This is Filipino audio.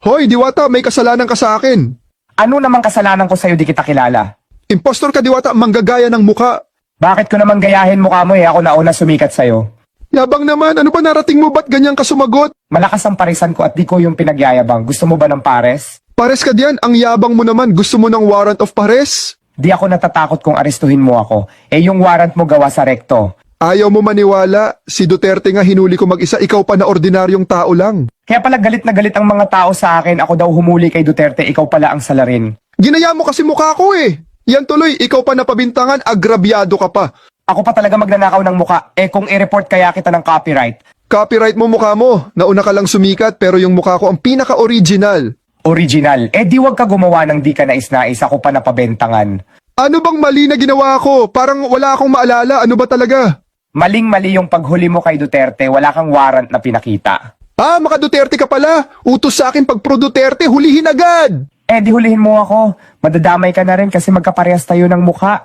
Hoy, Diwata, may kasalanan ka sa akin. Ano namang kasalanan ko sa'yo di kita kilala? Impostor ka, Diwata, manggagaya ng muka. Bakit ko naman gayahin mukha mo ako nauna sumikat sa'yo? Yabang naman, ano ba narating mo, ba't ganyan ka sumagot? Malakas ang parisan ko at di ko yung pinagyayabang. Gusto mo ba ng pares? Pares ka diyan, ang yabang mo naman, gusto mo ng warrant of pares? Di ako natatakot kung arestuhin mo ako. Yung warrant mo gawa sa rekto. Ayaw mo maniwala, si Duterte nga hinuli ko mag-isa, ikaw pa na ordinaryong tao lang. Kaya pala galit na galit ang mga tao sa akin. Ako daw humuli kay Duterte, ikaw pala ang salarin. Ginaya mo kasi mukha ko eh. Yan tuloy, ikaw pa napabintangan, agrabyado ka pa. Ako pa talaga magnanakaw ng muka. Kung i-report kaya kita ng copyright. Copyright mo mukha mo, nauna ka lang sumikat pero yung mukha ko ang pinaka-original. Original. Di wag ka gumawa ng di ka nais-nais, ako pa napabentangan. Ano bang mali na ginawa ko? Parang wala akong maalala, ano ba talaga? Maling-mali yung paghuli mo kay Duterte, wala kang warrant na pinakita. Ah, maka Duterte ka pala. Utos sa akin pag pro Duterte, hulihin agad. Di hulihin mo ako. Madadamay ka na rin kasi magkaparehas tayo ng mukha.